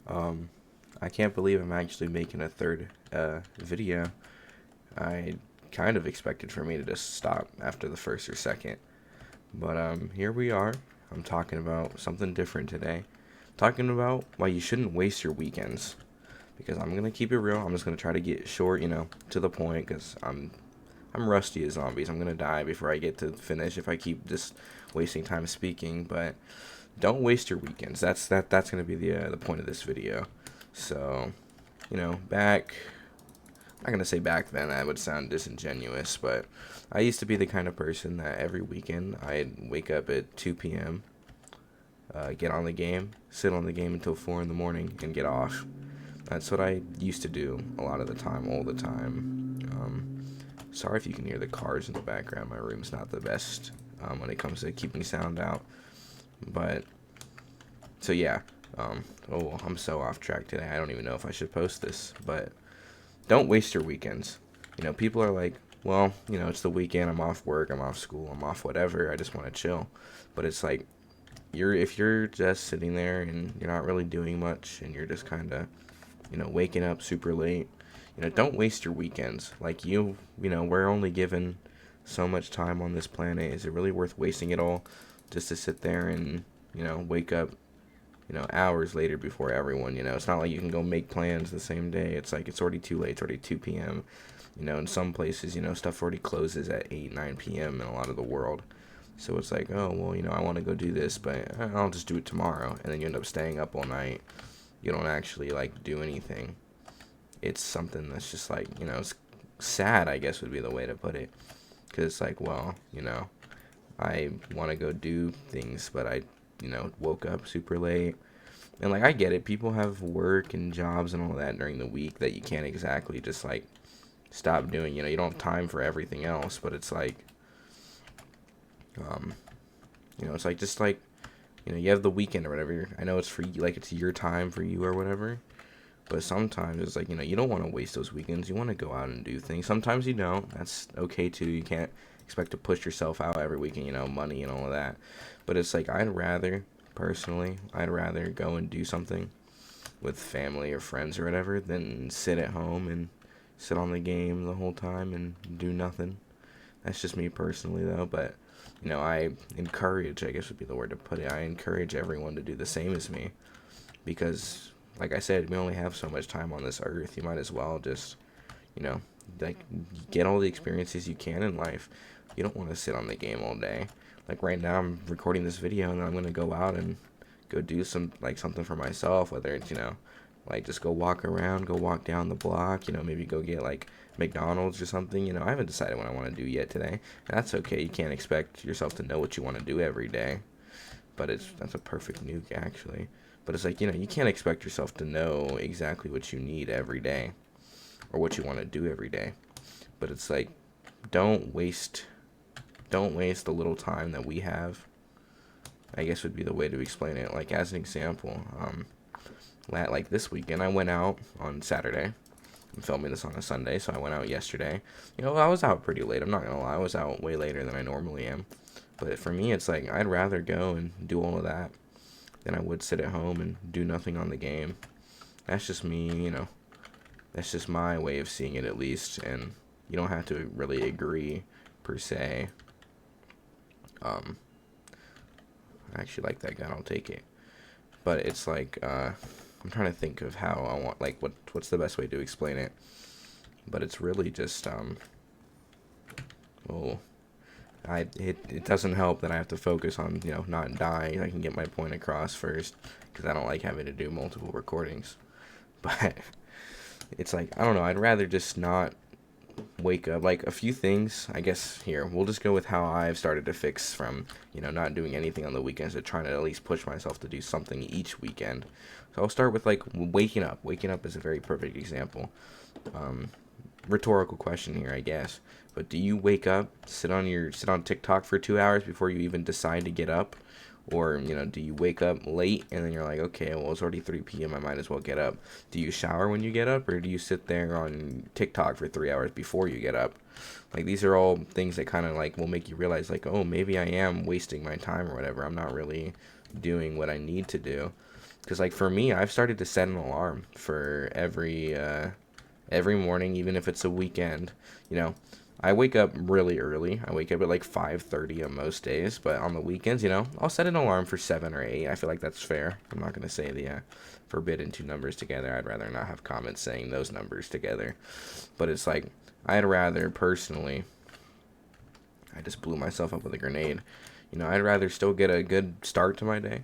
Um, I can't believe I'm actually making a third video. I kind of expected for me to just stop after the first or second, but here we are. I'm talking about something different today. Talking about why you shouldn't waste your weekends. Because I'm gonna keep it real. I'm just gonna try to get short, to the point. Because I'm rusty as zombies. I'm gonna die before I get to finish if I keep just wasting time speaking. But don't waste your weekends. That's gonna be the point of this video. So, back. I'm not gonna say back then. That would sound disingenuous, but I used to be the kind of person that every weekend I'd wake up at 2 p.m., get on the game, sit on the game until 4 in the morning, and get off. That's what I used to do a lot of the time, all the time. Sorry if you can hear the cars in the background. My room's not the best when it comes to keeping sound out. But, so yeah. I'm so off track today. I don't even know if I should post this. But don't waste your weekends. People are like, well, it's the weekend. I'm off work. I'm off school. I'm off whatever. I just want to chill. But it's like, if you're just sitting there and you're not really doing much and you're just kind of waking up super late, don't waste your weekends. Like we're only given so much time on this planet. Is it really worth wasting it all just to sit there and, wake up, hours later before everyone? It's not like you can go make plans the same day. It's like it's already too late. It's already 2 p.m. In some places, stuff already closes at 8, 9 p.m. in a lot of the world. So it's like, oh, well, I want to go do this, but I'll just do it tomorrow. And then you end up staying up all night. You don't actually, do anything. It's something that's just, it's sad, I guess would be the way to put it. Because it's like, well, I want to go do things, but I, woke up super late. And, I get it. People have work and jobs and all that during the week that you can't exactly just, stop doing. You don't have time for everything else, but it's like, it's like just you have the weekend or whatever. I know it's for you, it's your time for you or whatever. But sometimes it's like, you don't want to waste those weekends. You want to go out and do things. Sometimes you don't. That's okay too. You can't expect to push yourself out every weekend, money and all of that. But it's like, personally, I'd rather go and do something with family or friends or whatever than sit at home and sit on the game the whole time and do nothing. That's just me personally, though. But I encourage, I guess would be the word to put it, I encourage everyone to do the same as me. Because, like I said, we only have so much time on this earth. You might as well just, you know, get all the experiences you can in life. You don't want to sit on the game all day. Like right now, I'm recording this video, and I'm going to go out and go do something for myself, whether it's, just go walk around, go walk down the block, maybe go get, McDonald's or something. I haven't decided what I want to do yet today. And that's okay. You can't expect yourself to know what you want to do every day. But that's a perfect nuke, actually. But it's like, you can't expect yourself to know exactly what you need every day or what you want to do every day. But it's like, don't waste the little time that we have. I guess would be the way to explain it. Like, as an example, this weekend, I went out on Saturday. I'm filming this on a Sunday, so I went out yesterday. I was out pretty late. I'm not gonna lie. I was out way later than I normally am. But for me, it's like, I'd rather go and do all of that than I would sit at home and do nothing on the game. That's just me, that's just my way of seeing it, at least. And you don't have to really agree, per se. I actually like that gun. I'll take it. But it's like, I'm trying to think of how I want, what's the best way to explain it. But it's really just, it doesn't help that I have to focus on, not dying. I can get my point across first, because I don't like having to do multiple recordings. But it's like, I don't know, I'd rather just not wake up. A few things, I guess, here, we'll just go with how I've started to fix from, not doing anything on the weekends to trying to at least push myself to do something each weekend. So I'll start with, waking up. Waking up is a very perfect example. Rhetorical question here, I guess. But do you wake up, sit on TikTok for 2 hours before you even decide to get up? Or, do you wake up late and then you're like, okay, well, it's already 3 p.m., I might as well get up. Do you shower when you get up, or do you sit there on TikTok for 3 hours before you get up? These are all things that kind of, will make you realize, oh, maybe I am wasting my time or whatever. I'm not really doing what I need to do. Because like for me, I've started to set an alarm for every morning, even if it's a weekend. You know, I wake up really early. I wake up at like 5:30 on most days, but on the weekends, I'll set an alarm for 7 or 8. I feel like that's fair. I'm not gonna say the forbidden two numbers together. I'd rather not have comments saying those numbers together. But it's like I'd rather personally. I just blew myself up with a grenade. I'd rather still get a good start to my day.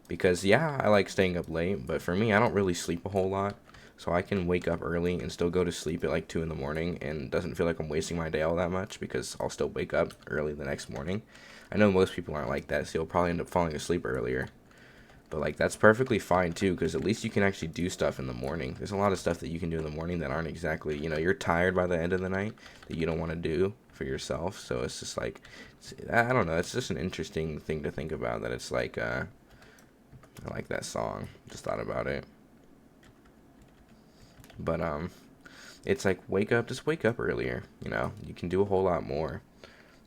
Because, yeah, I like staying up late, but for me, I don't really sleep a whole lot. So I can wake up early and still go to sleep at like 2 in the morning, and it doesn't feel like I'm wasting my day all that much because I'll still wake up early the next morning. I know most people aren't like that, so you'll probably end up falling asleep earlier. But like that's perfectly fine too, because at least you can actually do stuff in the morning. There's a lot of stuff that you can do in the morning that aren't exactly, you're tired by the end of the night that you don't want to do for yourself. So it's just like, I don't know. It's just an interesting thing to think about. That it's like, I like that song. Just thought about it. But it's like just wake up earlier. You can do a whole lot more.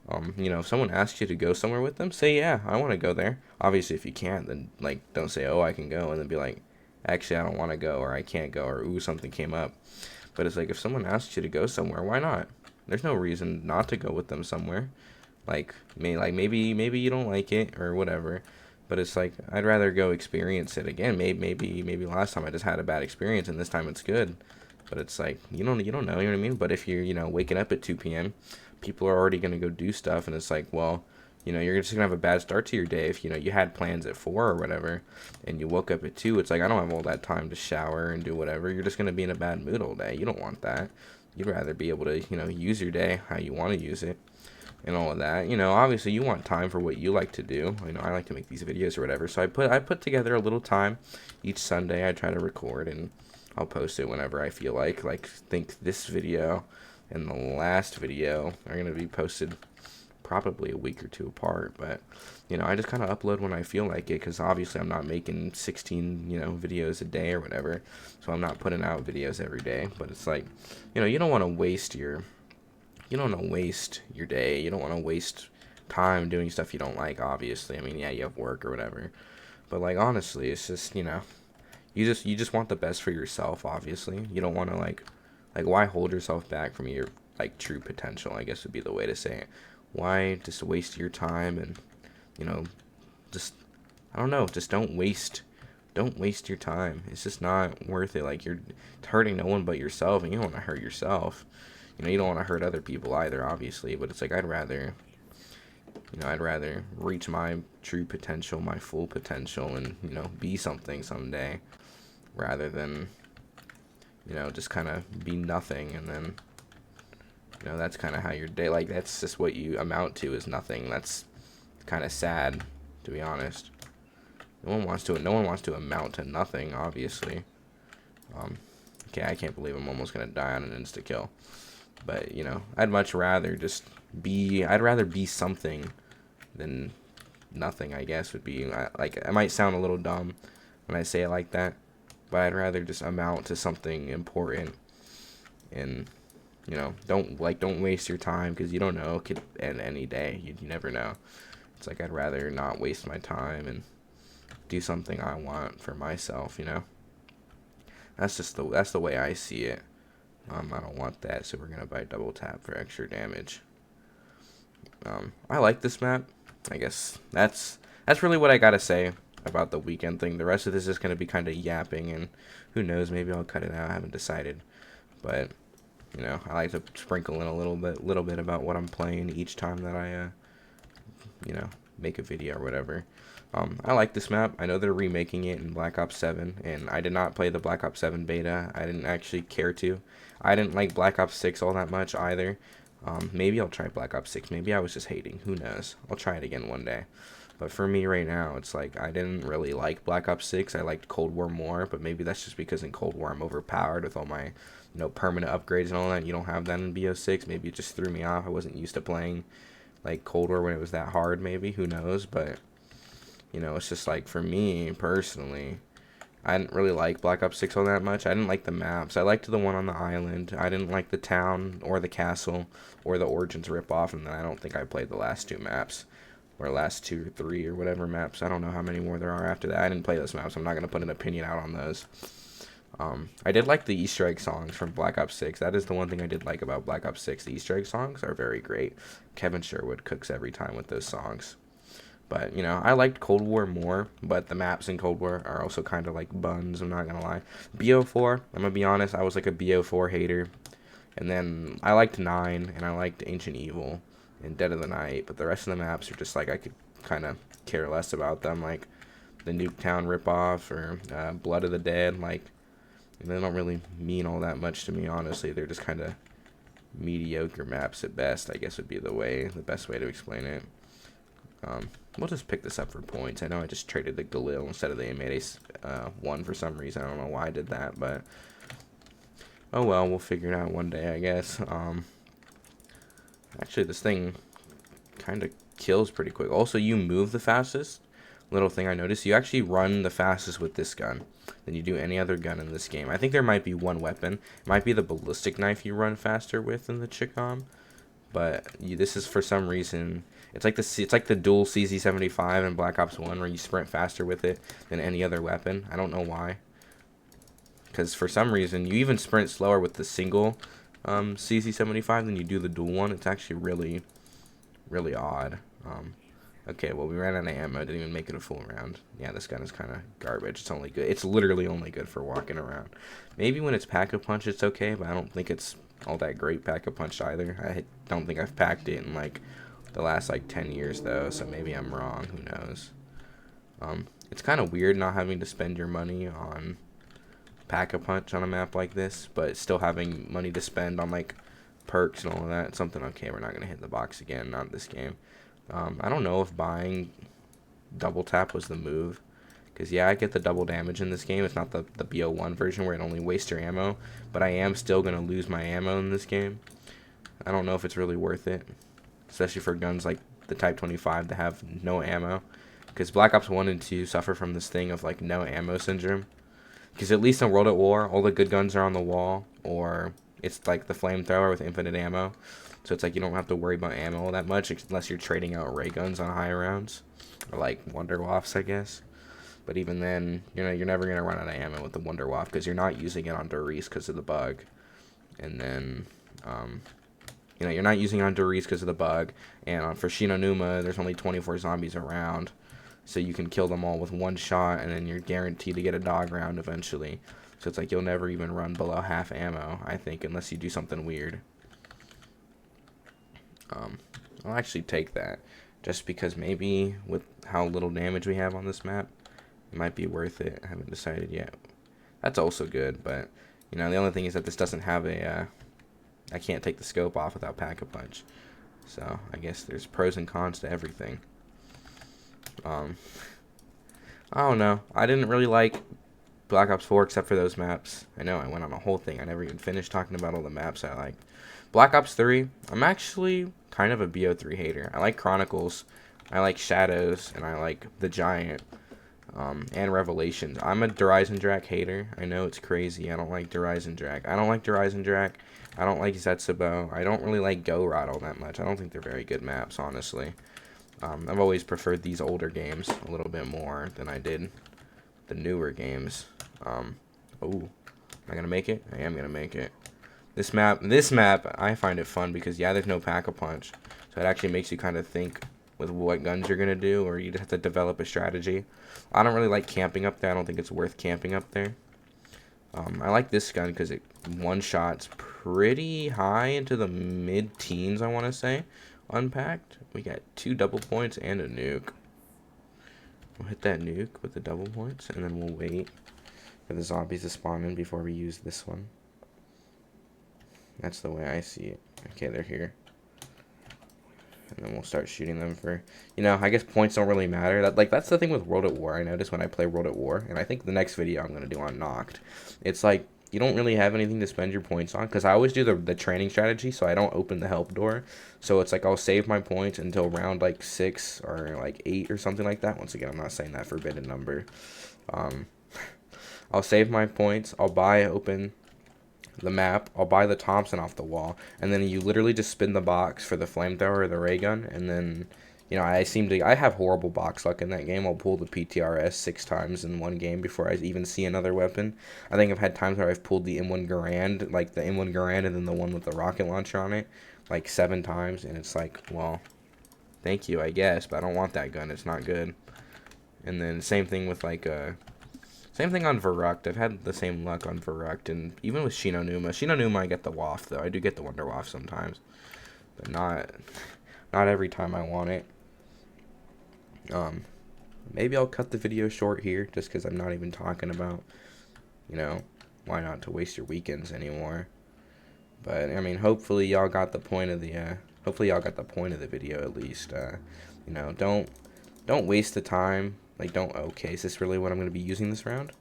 If someone asks you to go somewhere with them, say, yeah, I want to go there. Obviously, if you can't, then, like, don't say, oh, I can go, and then be like, actually, I don't want to go, or I can't go, or, ooh, something came up. But it's like, if someone asks you to go somewhere, why not? There's no reason not to go with them somewhere. Maybe you don't like it, or whatever. But it's like, I'd rather go experience it again. Maybe last time I just had a bad experience, and this time it's good. But it's like, you don't know, you know what I mean? But if you're, waking up at 2 p.m., people are already going to go do stuff, and it's like, well, you're just going to have a bad start to your day if, you had plans at 4 or whatever, and you woke up at 2. It's like, I don't have all that time to shower and do whatever. You're just going to be in a bad mood all day. You don't want that. You'd rather be able to, use your day how you want to use it and all of that. Obviously you want time for what you like to do. I like to make these videos or whatever, so I put together a little time each Sunday. I try to record, and I'll post it whenever I feel like. Think this video and the last video are going to be posted probably a week or 2 apart, but I just kind of upload when I feel like it, because obviously I'm not making 16 videos a day or whatever, so I'm not putting out videos every day. But it's like, you don't want to waste your day. You don't want to waste time doing stuff you don't like, obviously. I mean, yeah, you have work or whatever, but like honestly, it's just, you just want the best for yourself, obviously. You don't want to like why hold yourself back from your like true potential, I guess would be the way to say it. Why just waste your time and just, I don't know, just don't waste your time. It's just not worth it. Like, you're hurting no one but yourself, and you don't want to hurt yourself. You don't want to hurt other people either, obviously, but it's like I'd rather reach my true potential, my full potential, and be something someday, rather than just kind of be nothing. And then that's kind of how your day, like, that's just what you amount to, is nothing. That's kind of sad, to be honest. No one wants to amount to nothing, obviously. Okay, I can't believe I'm almost gonna die on an insta kill. But I'd much rather I'd rather be something than nothing, I guess, would be, like, I might sound a little dumb when I say it like that, but I'd rather just amount to something important. And don't waste your time, because you don't know, it could end any day. You never know. It's like, I'd rather not waste my time and do something I want for myself. That's the way I see it. I don't want that, so we're gonna buy double tap for extra damage. I like this map. I guess that's really what I gotta say about the weekend thing. The rest of this is gonna be kind of yapping, and who knows, maybe I'll cut it out. I haven't decided, but I like to sprinkle in a little bit about what I'm playing each time that I make a video or whatever. I like this map. I know they're remaking it in Black Ops 7, and I did not play the Black Ops 7 beta. I didn't actually care to. I didn't like Black Ops 6 all that much either. Maybe I'll try Black Ops 6. Maybe I was just hating. Who knows? I'll try it again one day. But for me right now, it's like, I didn't really like Black Ops 6. I liked Cold War more, but maybe that's just because in Cold War I'm overpowered with all my permanent upgrades and all that. You don't have that in BO6. Maybe it just threw me off. I wasn't used to playing like Cold War when it was that hard, maybe. Who knows? But it's just like, for me personally, I didn't really like Black Ops 6 all that much. I didn't like the maps. I liked the one on the island. I didn't like the town or the castle or the Origins ripoff, and then I don't think I played the last 2 maps. or last 2 or 3 or whatever maps. I don't know how many more there are after that. I didn't play those maps, so I'm not going to put an opinion out on those. I did like the Easter egg songs from Black Ops 6. That is the one thing I did like about Black Ops 6. The Easter egg songs are very great. Kevin Sherwood cooks every time with those songs. But, you know, I liked Cold War more, but the maps in Cold War are also kind of like buns, I'm not going to lie. BO4, I'm going to be honest, I was like a BO4 hater. And then I liked 9, and I liked Ancient Evil and Dead of the Night, but the rest of the maps are just like I could kind of care less about them, like the Nuketown ripoff or Blood of the Dead. Like, they don't really mean all that much to me, honestly. They're just kind of mediocre maps at best, I guess would be the best way to explain it. We'll just pick this up for points. I know I just traded the Galil instead of the M8A1 for some reason. I don't know why I did that, but oh well, we'll figure it out one day, I guess. Actually, this thing kind of kills pretty quick. Also, you move the fastest. Little thing I noticed, you actually run the fastest with this gun than you do any other gun in this game. I think there might be one weapon. It might be the ballistic knife you run faster with than the Chicom. But this is for some reason, it's like the dual CZ75 in Black Ops 1 where you sprint faster with it than any other weapon. I don't know why. Because for some reason, you even sprint slower with the single CZ75 than you do the dual one. It's actually really, really odd. Okay, well, we ran out of ammo. Didn't even make it a full round. Yeah, this gun is kind of garbage. It's only good. It's literally only good for walking around. Maybe when it's Pack-a-Punch, it's okay, but I don't think it's all that great Pack-a-Punch either. I don't think I've packed it in, like, the last, like, 10 years, though, so maybe I'm wrong. Who knows? It's kind of weird not having to spend your money on Pack-a-Punch on a map like this, but still having money to spend on, like, perks and all of that. It's something, okay, we're not going to hit the box again, not this game. I don't know if buying double tap was the move. Because, yeah, I get the double damage in this game. It's not the BO1 version where it only wastes your ammo. But I am still going to lose my ammo in this game. I don't know if it's really worth it. Especially for guns like the Type 25 that have no ammo. Because Black Ops 1 and 2 suffer from this thing of, like, no ammo syndrome. Because at least in World at War, all the good guns are on the wall. Or it's like the flamethrower with infinite ammo. So it's like you don't have to worry about ammo that much unless you're trading out ray guns on high rounds. Or like Wunderwaffes, I guess. But even then, you know, you're never going to run out of ammo with the Wunderwaffe because you're not using it on Doris because of the bug. And then, you know, you're not using it on Doris because of the bug. And for Shinonuma, there's only 24 zombies around. So you can kill them all with one shot and then you're guaranteed to get a dog round eventually. So it's like you'll never even run below half ammo, I think, unless you do something weird. I'll actually take that, just because maybe with how little damage we have on this map, it might be worth it. I haven't decided yet. That's also good, but, you know, the only thing is that this doesn't have a, I can't take the scope off without Pack-a-Punch. So, I guess there's pros and cons to everything. I don't know. I didn't really like Black Ops 4 except for those maps. I know, I went on a whole thing. I never even finished talking about all the maps I liked. Black Ops 3, I'm actually kind of a BO3 hater. I like Chronicles, I like Shadows, and I like The Giant, and Revelations. I'm a Drak hater. I know it's crazy. I don't like Drak. I don't like Drak. I don't like Zetsubo. I don't really like Go Rod all that much. I don't think they're very good maps, honestly. I've always preferred these older games a little bit more than I did the newer games. Oh, am I gonna make it? I am gonna make it. This map, I find it fun because, yeah, there's no Pack-a-Punch. So it actually makes you kind of think with what guns you're going to do, or you just have to develop a strategy. I don't really like camping up there. I don't think it's worth camping up there. I like this gun because it one-shots pretty high into the mid-teens, I want to say, unpacked. We got 2 double points and a nuke. We'll hit that nuke with the double points, and then we'll wait for the zombies to spawn in before we use this one. That's the way I see it. Okay, they're here. And then we'll start shooting them for, you know, I guess points don't really matter. That's the thing with World at War. I notice when I play World at War, and I think the next video I'm going to do on Knocked, it's like, you don't really have anything to spend your points on, because I always do the training strategy, so I don't open the help door. So it's like I'll save my points until round, like, 6 or, like, 8 or something like that. Once again, I'm not saying that forbidden number. I'll save my points. I'll open the map, I'll buy the Thompson off the wall, and then you literally just spin the box for the flamethrower or the ray gun, and then I have horrible box luck in that game. I'll pull the PTRS 6 times in one game before I even see another weapon. I think I've had times where I've pulled the M1 Garand, like the M1 Garand and then the one with the rocket launcher on it, like 7 times, and it's like, well, thank you, I guess, but I don't want that gun. It's not good. And then same thing with same thing on Verrucht. I've had the same luck on Verrucht, and even with Shinonuma. Shinonuma, I get the waft though. I do get the Wonder Waft sometimes, but not every time I want it. Maybe I'll cut the video short here, just because I'm not even talking about, why not to waste your weekends anymore. But I mean, hopefully y'all got the point of the video at least. Don't waste the time. Like, don't. Okay, is this really what I'm gonna be using this round?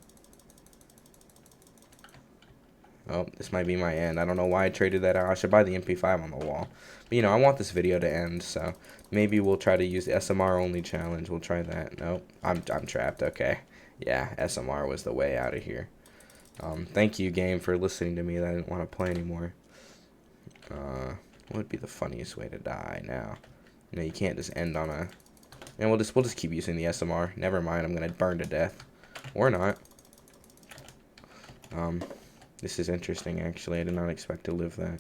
Oh, this might be my end. I don't know why I traded that out. I should buy the MP5 on the wall. But, I want this video to end, so maybe we'll try to use the SMR only challenge. We'll try that. Nope, I'm trapped. Okay. Yeah, SMR was the way out of here. Thank you, game, for listening to me that I didn't want to play anymore. What would be the funniest way to die now? You can't just end on a... And we'll just keep using the SMR. Never mind, I'm gonna burn to death. Or not. This is interesting, actually. I did not expect to live that.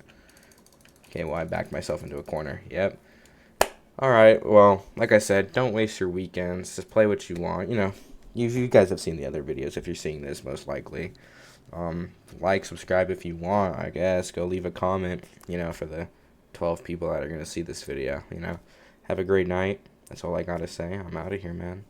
Okay, well, I backed myself into a corner. Yep. Alright, well, like I said, don't waste your weekends. Just play what you want. You guys have seen the other videos if you're seeing this, most likely. Like, subscribe if you want, I guess. Go leave a comment, for the 12 people that are going to see this video, Have a great night. That's all I got to say. I'm out of here, man.